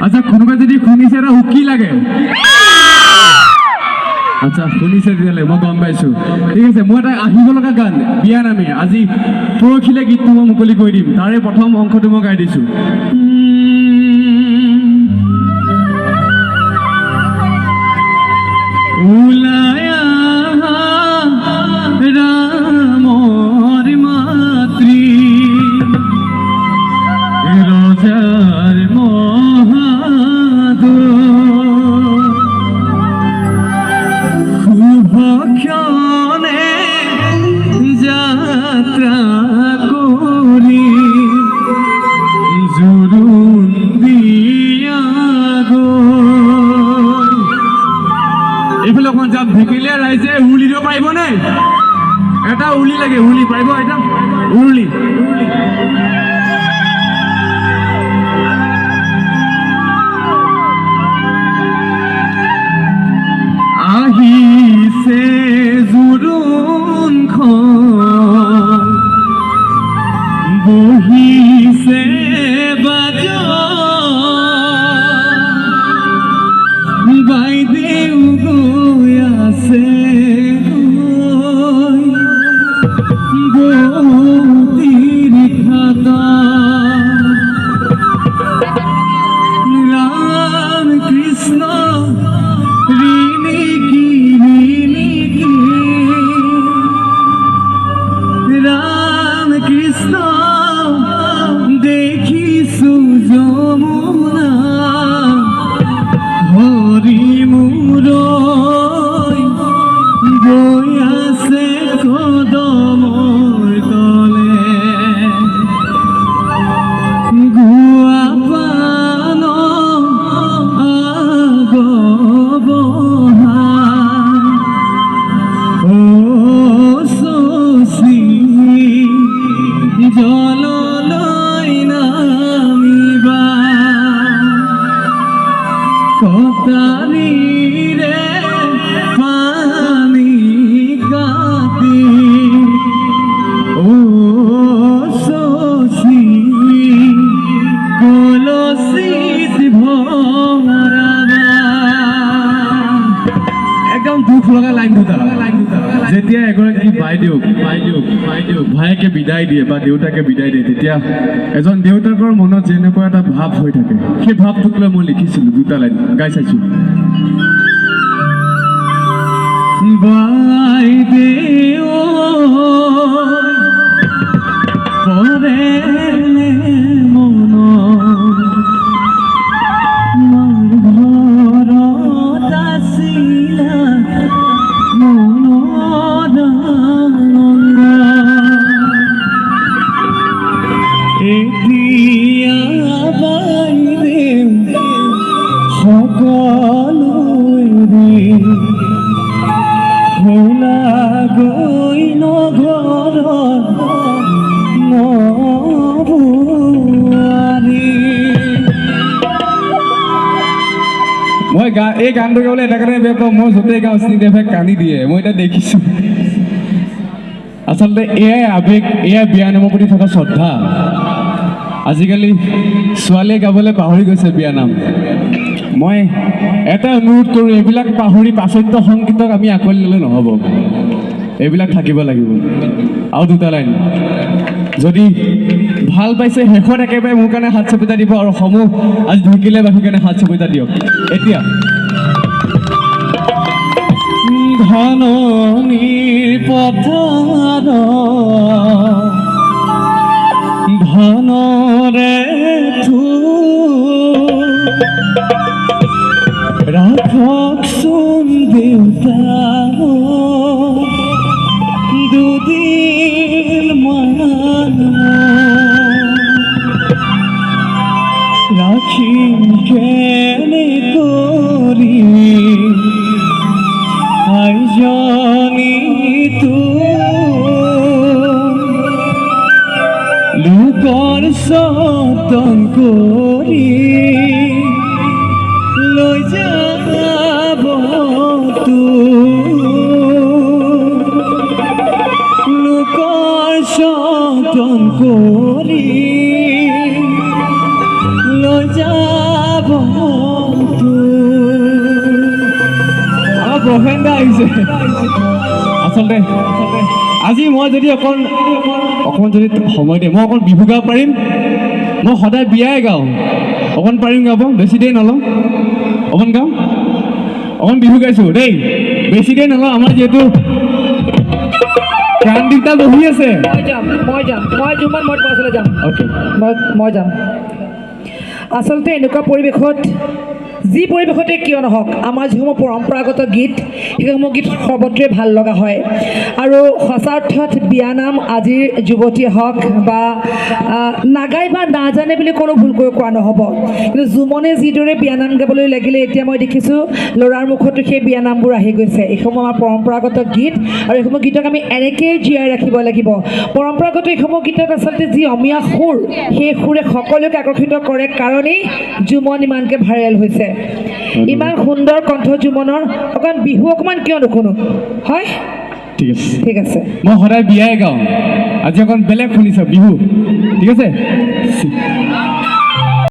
আচ্ছা কোনোবাই যদি শুনিছে এটা উকি লাগে আচ্ছা শুনিছে তেতিয়াহ'লে মই গম পাইছোঁ ঠিক আছে মই এটা আহিব লগা গান বিয়া নামে আজি পৰহিলে গীতটো মই মুকলি কৰি দিম তাৰে প্ৰথম অংশটো মই গাই দিছোঁ ৰামৰ মাতৃ ৰোজাৰ মহাদো শুভক্ষণে যাত্ৰা কৰি জুৰুন দিয়া গো এইফালে অকণ যাম ভেকেলীয়া ৰাইজে উৰুলি দিব পাৰিবনে এটা উৰুলি লাগে উৰুলি পাৰিব এটা উৰুলি আহিছে জোৰোণখন বহিছে বাইদেউ গৈ আছে বৌতিৰ ঘাটা ৰাম কৃষ্ণ ঋণী কি ৰাম কৃষ্ণ দেখিছো যমুনা হৰি মোৰ গৈ আছে কদমৰ তলে গুৱা পান আগবহা ও শশী জললৈ নামিবা কটাৰীৰে পানী কাটি ও শশী কলচীত ভৰাবা একদম দুখ লগা লাইন দুটা যেতিয়া এগৰাকী বাইদেউক ভায়েকে বিদায় দিয়ে বা দেউতাকে বিদায় দিয়ে তেতিয়া এজন দেউতাকৰ মনত যেনেকুৱা এটা ভাৱ হৈ থাকে সেই ভাৱটোক লৈ মই লিখিছিলোঁ দুটা লাইন গাই চাইছোঁ বাইদেউ পৰে মন মোৰ ঘৰত আছিলা এতিয়া বাইদেউ সকলোৰে ভোলা গৈ নগৰত নবোৱাৰী মই এই গানটো গাবলৈ এটা কাৰণে বেয়া পাওঁ মই য'তেই গাওঁ চিনিদেৱে কান্দি দিয়ে মই এতিয়া দেখিছোঁ আচলতে এয়াই আৱেগ এয়াই বিয়া নামৰ প্ৰতি থকা শ্ৰদ্ধা আজিকালি ছোৱালীয়ে গাবলৈ পাহৰি গৈছে বিয়া নাম মই এটা অনুৰোধ কৰোঁ এইবিলাক পাহৰি পাশ্চাত্য সংগীতক আমি আঁকোৱালি ল'লে নহ'ব এইবিলাক থাকিব লাগিব আৰু দুটা লাইন যদি ভাল পাইছে শেষত একেবাৰে মোৰ কাৰণে হাত চপিতা দিব আৰু সমূহ আজি ঢুকিলেবাসীৰ কাৰণে হাত চপিতা দিয়ক এতিয়া ধননিৰ পথাৰ ধনৰে ৰাখকচোন দেউতা দুদিন মান ৰাখিম কেনে কৰি আইজনী তো লোকৰ যতন কৰি লৈ যাব তো লোকৰ যতন কৰি লৈ যাব আমাৰ প্ৰফেণ্ড আহিছে আচলতে আজি মই যদি অকণ যদি সময় দিয়ে মই অকণ বিহু গাব পাৰিম মই সদায় বিয়াই গাওঁ অকণ পাৰিম গাব বেছি দেৰি নলওঁ অকণ গাওঁ অকণ বিহু গাইছোঁ দেই বেছি দেৰি নলওঁ আমাৰ যিহেতু প্ৰাণদীপদা বহি আছে মই যাম আচলতে এনেকুৱা পৰিৱেশত যি পৰিৱেশতে কিয় নহওক আমাৰ যিসমূহ পৰম্পৰাগত গীত সেইসমূহ গীত সৰ্বত্ৰে ভাল লগা হয় আৰু সঁচা অৰ্থত বিয়ানাম আজিৰ যুৱতীয়ে হওক বা নাগাই বা নাজানে বুলি কোনো ভুলকৈ কোৱা নহ'ব কিন্তু জুমনে যিদৰে বিয়ানাম গাবলৈ লাগিলে এতিয়া মই দেখিছোঁ ল'ৰাৰ মুখতো সেই বিয়ানামবোৰ আহি গৈছে এইসমূহ আমাৰ পৰম্পৰাগত গীত আৰু এইসমূহ গীতক আমি এনেকৈয়ে জীয়াই ৰাখিব লাগিব পৰম্পৰাগত এইসমূহ গীতত আচলতে যি অমীয়া সুৰ সেই সুৰে সকলোকে আকৰ্ষিত কৰে কাৰণেই জুমন ইমানকৈ ভাইৰেল হৈছে ইমান সুন্দৰ কণ্ঠ জুমনৰ অকণ বিহু অকণমান কিয় নুশুনো হয় ঠিক আছে মই সদায় বিয়াই গাওঁ আজি অকণ বেলেগ শুনিছোঁ বিহু ঠিক আছে